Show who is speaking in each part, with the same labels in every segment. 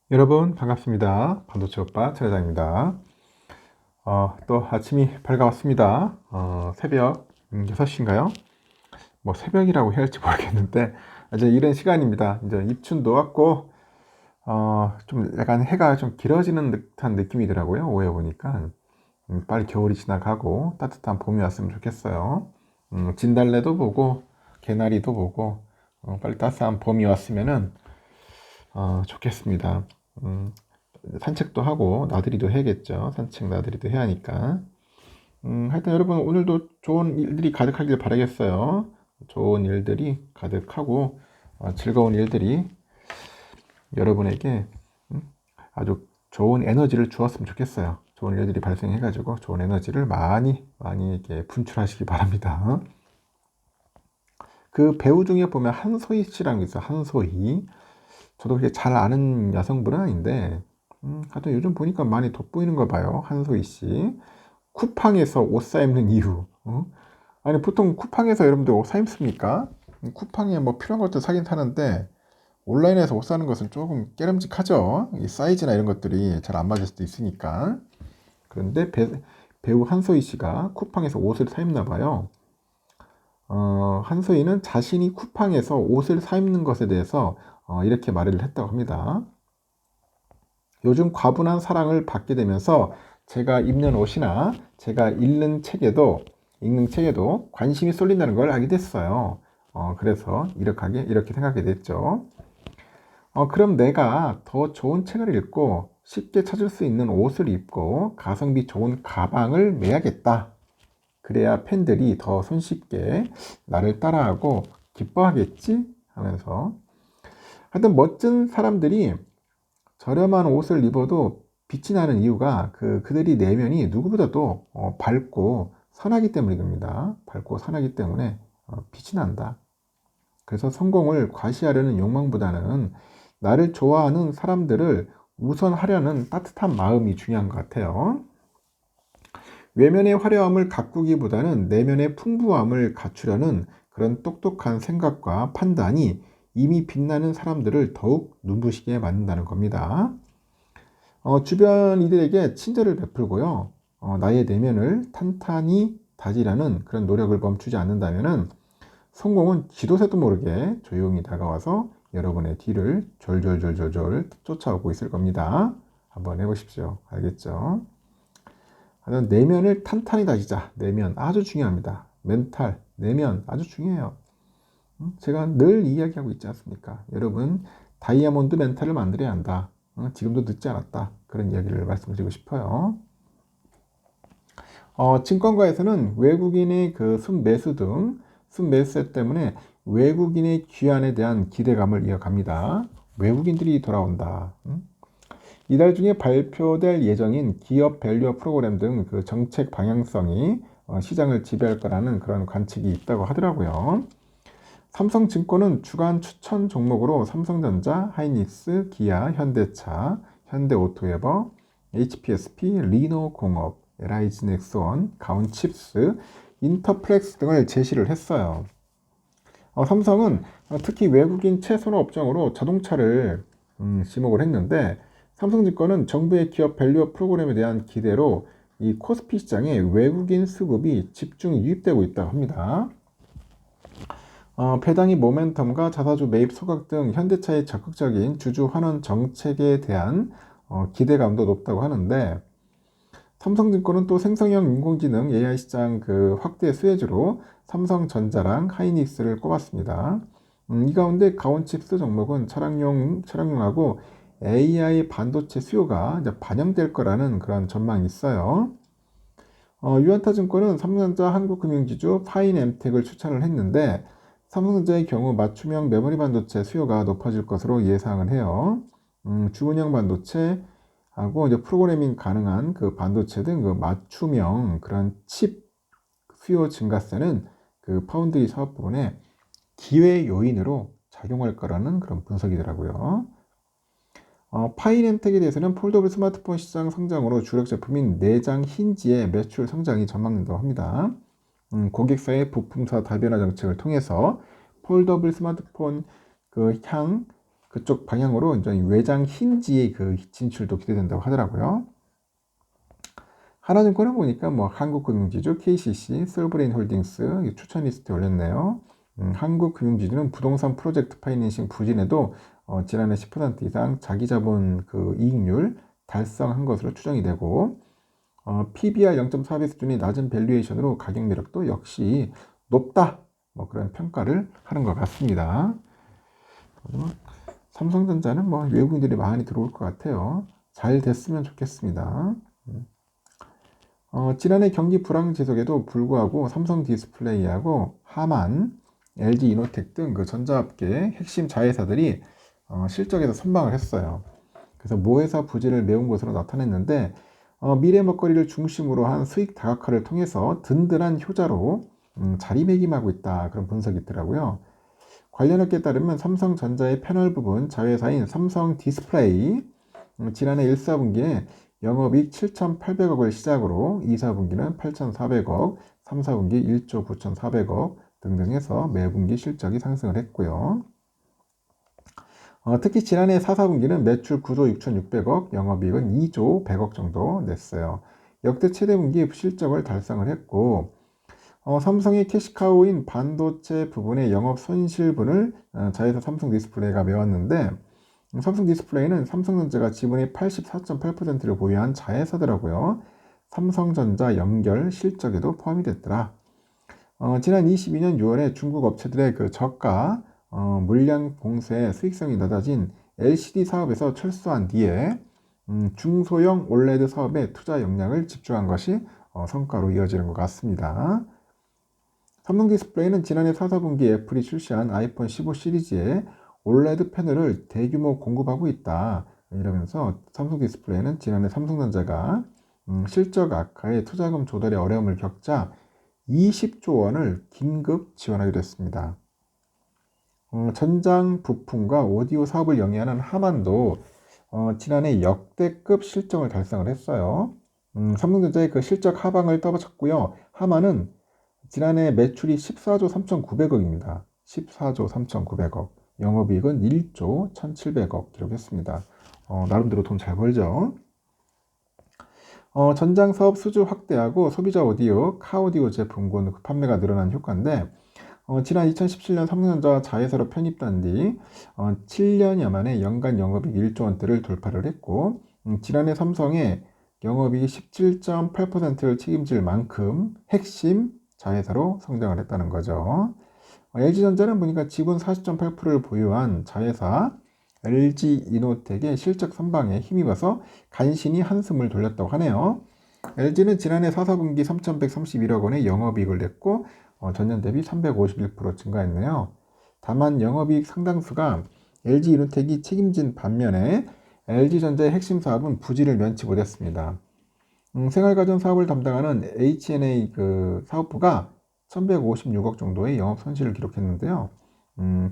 Speaker 1: 여러분 반갑습니다. 반도체 오빠 최 회장입니다. 또 아침이 밝아왔습니다. 새벽 6시인가요? 뭐 새벽이라고 해야 할지 모르겠는데 이제 이런 시간입니다. 이제 입춘도 왔고 좀 약간 해가 좀 길어지는 듯한 느낌이더라고요. 오해 보니까 빨리 겨울이 지나가고 따뜻한 봄이 왔으면 좋겠어요. 진달래도 보고 개나리도 보고 빨리 따뜻한 봄이 왔으면은 좋겠습니다. 음, 산책도 하고 나들이도 해야겠죠. 산책 나들이도 해야 하니까. 하여튼 여러분 오늘도 좋은 일들이 가득하길 바라겠어요. 좋은 일들이 가득하고 즐거운 일들이 여러분에게 아주 좋은 에너지를 주었으면 좋겠어요. 좋은 일들이 발생해가지고 좋은 에너지를 많이 많이 이렇게 분출하시기 바랍니다. 그 배우 중에 보면 한소희 씨라는 게 있어요. 한소희. 저도 그렇게 잘 아는 여성분은 아닌데 하여튼 요즘 보니까 많이 돋보이는 거 봐요. 한소희 씨. 쿠팡에서 옷 사입는 이유. 아니 보통 쿠팡에서 여러분들 옷 사입습니까? 쿠팡에 뭐 필요한 것도 사긴 사는데 온라인에서 옷 사는 것은 조금 깨름직하죠. 이 사이즈나 이런 것들이 잘 안 맞을 수도 있으니까. 그런데 배우 한소희 씨가 쿠팡에서 옷을 사입나 봐요. 한소희는 자신이 쿠팡에서 옷을 사입는 것에 대해서 이렇게 말을 했다고 합니다. 요즘 과분한 사랑을 받게 되면서 제가 입는 옷이나 제가 읽는 책에도 관심이 쏠린다는 걸 알게 됐어요. 그래서 이렇게 생각하게 됐죠. 그럼 내가 더 좋은 책을 읽고 쉽게 찾을 수 있는 옷을 입고 가성비 좋은 가방을 매야겠다. 그래야 팬들이 더 손쉽게 나를 따라하고 기뻐하겠지? 하면서 하여튼 멋진 사람들이 저렴한 옷을 입어도 빛이 나는 이유가 그들이 내면이 누구보다도 밝고 선하기 때문입니다. 밝고 선하기 때문에 빛이 난다. 그래서 성공을 과시하려는 욕망보다는 나를 좋아하는 사람들을 우선하려는 따뜻한 마음이 중요한 것 같아요. 외면의 화려함을 가꾸기보다는 내면의 풍부함을 갖추려는 그런 똑똑한 생각과 판단이 이미 빛나는 사람들을 더욱 눈부시게 만든다는 겁니다. 주변 이들에게 친절을 베풀고요. 나의 내면을 탄탄히 다지려는 그런 노력을 멈추지 않는다면 성공은 지도 새도 모르게 조용히 다가와서 여러분의 뒤를 졸졸졸졸졸 쫓아오고 있을 겁니다. 한번 해보십시오. 알겠죠? 내면을 탄탄히 다지자. 내면 아주 중요합니다. 멘탈, 내면 아주 중요해요. 제가 늘 이야기하고 있지 않습니까? 여러분, 다이아몬드 멘탈을 만들어야 한다. 지금도 늦지 않았다. 그런 이야기를 말씀드리고 싶어요. 증권가에서는 외국인의 그 순매수세 때문에 외국인의 귀환에 대한 기대감을 이어갑니다. 외국인들이 돌아온다. 이달 중에 발표될 예정인 기업 밸류업 프로그램 등 그 정책 방향성이 시장을 지배할 거라는 그런 관측이 있다고 하더라고요. 삼성증권은 주간 추천 종목으로 삼성전자, 하이닉스, 기아, 현대차, 현대오토웨버, HPSP, 리노공업, LIG 넥스원, 가온칩스, 인터플렉스 등을 제시를 했어요. 삼성은 특히 외국인 최선호 업종으로 자동차를 지목을 했는데 삼성증권은 정부의 기업 밸류업 프로그램에 대한 기대로 이 코스피 시장에 외국인 수급이 집중 유입되고 있다고 합니다. 배당의 모멘텀과 자사주 매입 소각 등 현대차의 적극적인 주주 환원 정책에 대한 기대감도 높다고 하는데 삼성증권은 또 생성형 인공지능 AI 시장 그 확대 수혜주로 삼성전자랑 하이닉스를 꼽았습니다. 이 가운데 가온칩스 종목은 차량용하고 AI 반도체 수요가 이제 반영될 거라는 그런 전망이 있어요. 유안타증권은 삼성전자 한국금융지주 파인엠텍을 추천을 했는데 삼성전자의 경우 맞춤형 메모리 반도체 수요가 높아질 것으로 예상을 해요. 주문형 반도체하고 이제 프로그래밍 가능한 그 반도체 등 그 맞춤형 그런 칩 수요 증가세는 그 파운드리 사업 부분에 기회 요인으로 작용할 거라는 그런 분석이더라고요. 파이nem텍에 대해서는 폴더블 스마트폰 시장 성장으로 주력 제품인 내장 힌지의 매출 성장이 전망된다고 합니다. 고객사의 부품사 다변화 정책을 통해서 폴더블 스마트폰 그쪽 방향으로 이제 외장 힌지의 그 진출도 기대된다고 하더라고요. 하나증권을 보니까 뭐 한국금융지주, KCC, 솔브레인홀딩스 추천 리스트에 올렸네요. 한국금융지주는 부동산 프로젝트 파이낸싱 부진에도 지난해 10% 이상 자기자본 그 이익률 달성한 것으로 추정이 되고 PBR 0.4배 수준이 낮은 밸류에이션으로 가격 매력도 역시 높다. 뭐 그런 평가를 하는 것 같습니다. 삼성전자는 뭐 외국인들이 많이 들어올 것 같아요. 잘 됐으면 좋겠습니다. 지난해 경기 불황 지속에도 불구하고 삼성 디스플레이하고 하만, LG 이노텍 등 그 전자업계 핵심 자회사들이 실적에서 선방을 했어요. 그래서 모회사 부진을 메운 것으로 나타냈는데 미래 먹거리를 중심으로 한 수익 다각화를 통해서 든든한 효자로 자리매김하고 있다. 그런 분석이 있더라고요. 관련 업계에 따르면 삼성전자의 패널 부분 자회사인 삼성 디스플레이 지난해 1사분기에 영업이익 7,800억을 시작으로 2사분기는 8,400억, 3사분기 1조 9,400억 등등 해서 매분기 실적이 상승을 했고요. 특히 지난해 4사분기는 매출 9조 6,600억, 영업이익은 2조 100억 정도 냈어요. 역대 최대 분기 실적을 달성을 했고 삼성의 캐시카우인 반도체 부분의 영업 손실분을 자회사 삼성 디스플레이가 메웠는데 삼성 디스플레이는 삼성전자가 지분의 84.8%를 보유한 자회사더라고요. 삼성전자 연결 실적에도 포함이 됐더라. 지난 22년 6월에 중국 업체들의 그 저가 물량 공세의 수익성이 낮아진 LCD 사업에서 철수한 뒤에 중소형 올레드 사업에 투자 역량을 집중한 것이 성과로 이어지는 것 같습니다. 삼성 디스플레이는 지난해 4사분기 애플이 출시한 아이폰 15 시리즈에 올레드 패널을 대규모 공급하고 있다. 이러면서 삼성 디스플레이는 지난해 삼성전자가 실적 악화에 투자금 조달의 어려움을 겪자 20조 원을 긴급 지원하기로 했습니다. 전장 부품과 오디오 사업을 영위하는 하만도 지난해 역대급 실적을 달성을 했어요. 삼성전자의 그 실적 하방을 떠받쳤고요. 하만은 지난해 매출이 14조 3,900억입니다. 14조 3,900억. 영업이익은 1조 1,700억 기록했습니다. 나름대로 돈 잘 벌죠. 전장 사업 수주 확대하고 소비자 오디오, 카오디오 제품군 판매가 늘어난 효과인데 지난 2017년 삼성전자 자회사로 편입된 뒤 7년여 만에 연간 영업이익 1조 원대를 돌파를 했고 지난해 삼성의 영업이익 17.8%를 책임질 만큼 핵심 자회사로 성장을 했다는 거죠. LG전자는 보니까 지분 40.8%를 보유한 자회사 LG 이노텍의 실적 선방에 힘입어서 간신히 한숨을 돌렸다고 하네요. LG는 지난해 4사분기 3,131억 원의 영업이익을 냈고 전년 대비 351% 증가했네요. 다만 영업이익 상당수가 LG 이노텍이 책임진 반면에 LG전자의 핵심 사업은 부진을 면치 못했습니다. 생활가전 사업을 담당하는 H&A 그 사업부가 1,156억 정도의 영업 손실을 기록했는데요.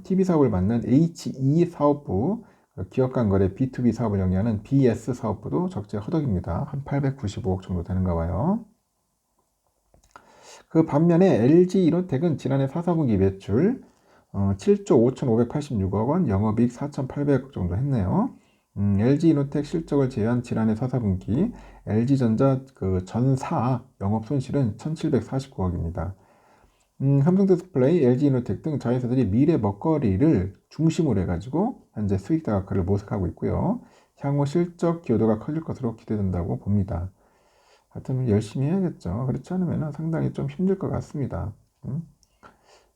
Speaker 1: TV 사업을 맡는 HE 사업부, 기업 간 거래 B2B 사업을 영위하는 BS 사업부도 적재 허덕입니다. 한 895억 정도 되는가 봐요. 그 반면에 LG 이노텍은 지난해 4사분기 매출 7조 5,586억 원, 영업이익 4,800억 정도 했네요. LG 이노텍 실적을 제외한 지난해 4사분기 LG전자 그 전사 영업 손실은 1,749억입니다. 삼성 디스플레이, LG 이노텍 등 자회사들이 미래 먹거리를 중심으로 해가지고 현재 수익 다각화를 모색하고 있고요. 향후 실적 기여도가 커질 것으로 기대된다고 봅니다. 하여튼 열심히 해야겠죠. 그렇지 않으면 상당히 좀 힘들 것 같습니다.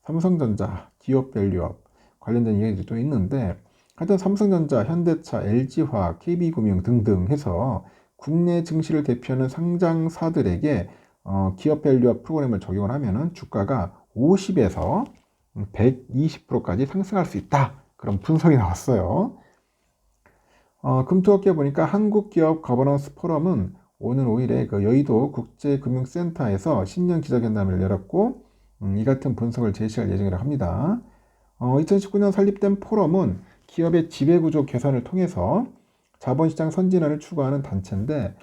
Speaker 1: 삼성전자, 기업 밸류업 관련된 이야기도 있는데 하여튼 삼성전자, 현대차, LG화학, KB금융 등등 해서 국내 증시를 대표하는 상장사들에게 기업 밸류업 프로그램을 적용을 하면 주가가 50에서 120%까지 상승할 수 있다. 그런 분석이 나왔어요. 금토업계 보니까 한국기업 거버넌스 포럼은 오는 5일에 그 여의도 국제금융센터에서 신년 기자간담회를 열었고 이 같은 분석을 제시할 예정이라 합니다. 2019년 설립된 포럼은 기업의 지배구조 개선을 통해서 자본시장 선진화를 추구하는 단체인데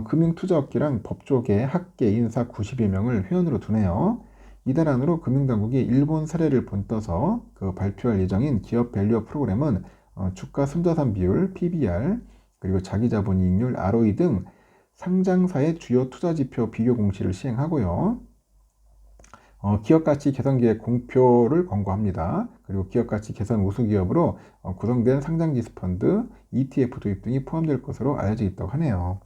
Speaker 1: 금융투자업계랑 법조계, 학계, 인사 91명을 회원으로 두네요. 이달 안으로 금융당국이 일본 사례를 본떠서 그 발표할 예정인 기업 밸류업 프로그램은 주가 순자산 비율 PBR, 그리고 자기자본이익률 ROE 등 상장사의 주요 투자지표 비교 공시를 시행하고요. 기업가치 개선계획 공표를 권고합니다. 그리고 기업가치 개선 우수기업으로 구성된 상장지수펀드, ETF 도입 등이 포함될 것으로 알려져 있다고 하네요.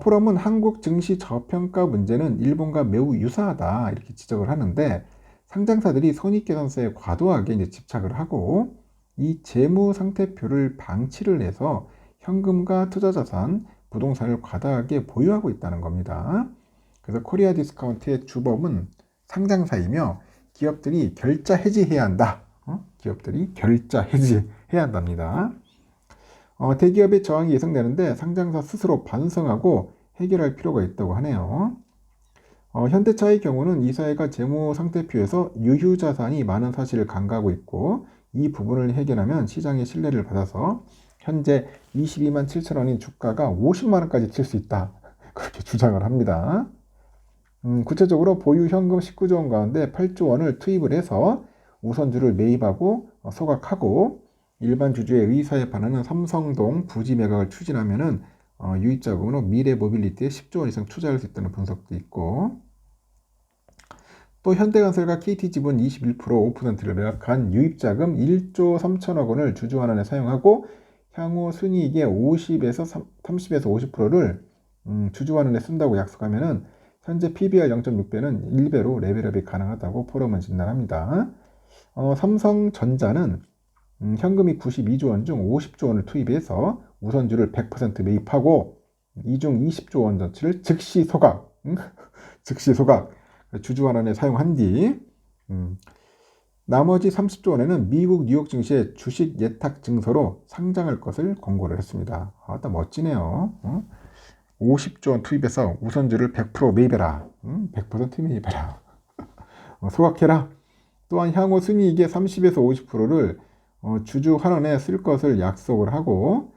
Speaker 1: 포럼은 한국 증시 저평가 문제는 일본과 매우 유사하다 이렇게 지적을 하는데, 상장사들이 손익계산서에 과도하게 이제 집착을 하고 이 재무상태표를 방치를 해서 현금과 투자자산, 부동산을 과다하게 보유하고 있다는 겁니다. 그래서 코리아 디스카운트의 주범은 상장사이며 기업들이 결자 해지해야 한다. 기업들이 결자 해지해야 한답니다. 대기업의 저항이 예상되는데 상장사 스스로 반성하고 해결할 필요가 있다고 하네요. 현대차의 경우는 이사회가 재무상태표에서 유휴자산이 많은 사실을 간과하고 있고, 이 부분을 해결하면 시장의 신뢰를 받아서 현재 22만 7천 원인 주가가 50만 원까지 칠 수 있다. 그렇게 주장을 합니다. 구체적으로 보유 현금 19조 원 가운데 8조 원을 투입을 해서 우선주를 매입하고 소각하고, 일반 주주의 의사에 반하는 삼성동 부지 매각을 추진하면은 유입자금으로 미래 모빌리티에 10조 원 이상 투자할 수 있다는 분석도 있고, 또 현대건설과 KT지분 21% 5%를 매각한 유입자금 1조 3천억 원을 주주환원에 사용하고 향후 순이익의 30에서 50%를 주주환원에 쓴다고 약속하면은 현재 PBR 0.6배는 1배로 레벨업이 가능하다고 포럼은 진단합니다. 삼성전자는 현금이 92조 원 중 50조 원을 투입해서 우선주를 100% 매입하고 이 중 20조 원 전치를 즉시 소각, 즉시 소각, 주주환원에 사용한 뒤 나머지 30조 원에는 미국 뉴욕 증시의 주식 예탁 증서로 상장할 것을 권고를 했습니다. 딱 멋지네요. 50조 원 투입해서 우선주를 100% 매입해라. 100% 매입해라. 소각해라. 또한 향후 순이익의 30에서 50%를 주주 환원에 쓸 것을 약속을 하고,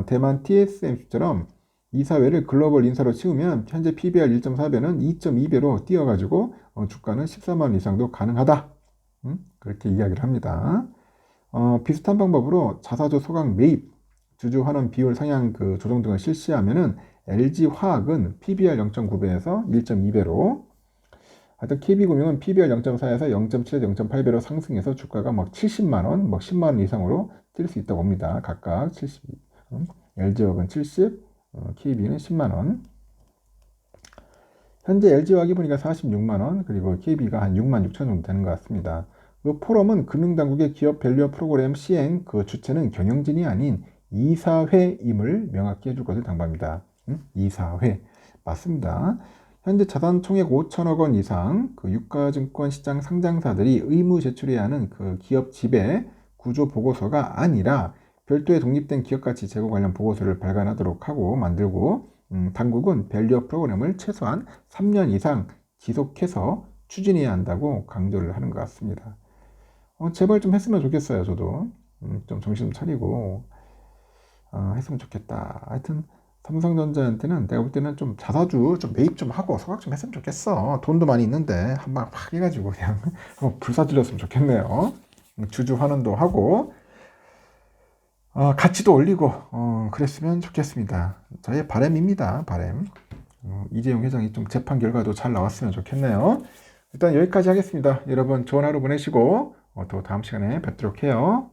Speaker 1: 대만 TSMC처럼 이사회를 글로벌 인사로 치우면 현재 PBR 1.4배는 2.2배로 뛰어가지고 주가는 14만 원 이상도 가능하다. 그렇게 이야기를 합니다. 비슷한 방법으로 자사주 소각 매입, 주주 환원 비율 상향 조정 등을 실시하면은 LG화학은 PBR 0.9배에서 1.2배로, 하여튼 KB금융은 PBR 0.4에서 0.7에서 0.8배로 상승해서 주가가 막 70만 원, 막 10만 원 이상으로 뛸 수 있다고 봅니다. 각각 70, LG화학은 70, KB는 10만 원. 현재 LG화학이 보니까 46만 원, 그리고 KB가 한 6만 6천 정도 되는 것 같습니다. 이 포럼은 금융당국의 기업 밸류업 프로그램 시행 주체는 경영진이 아닌 이사회임을 명확히 해줄 것을 당부합니다. 이사회 맞습니다. 현재 자산 총액 5천억 원 이상 유가증권 시장 상장사들이 의무 제출해야 하는 기업 지배 구조 보고서가 아니라 별도의 독립된 기업가치 제고 관련 보고서를 발간하도록 하고 만들고, 당국은 밸류업 프로그램을 최소한 3년 이상 지속해서 추진해야 한다고 강조를 하는 것 같습니다. 제발 좀 했으면 좋겠어요. 저도 좀 정신 좀 차리고 했으면 좋겠다. 하여튼 삼성전자한테는 내가 볼 때는 좀 자사주 좀 매입 좀 하고 소각 좀 했으면 좋겠어. 돈도 많이 있는데 한방 확 해가지고 그냥 한번 불사질렀으면 좋겠네요. 주주 환원도 하고 가치도 올리고 그랬으면 좋겠습니다. 저의 바람입니다. 바람. 이재용 회장이 좀 재판 결과도 잘 나왔으면 좋겠네요. 일단 여기까지 하겠습니다. 여러분 좋은 하루 보내시고 또 다음 시간에 뵙도록 해요.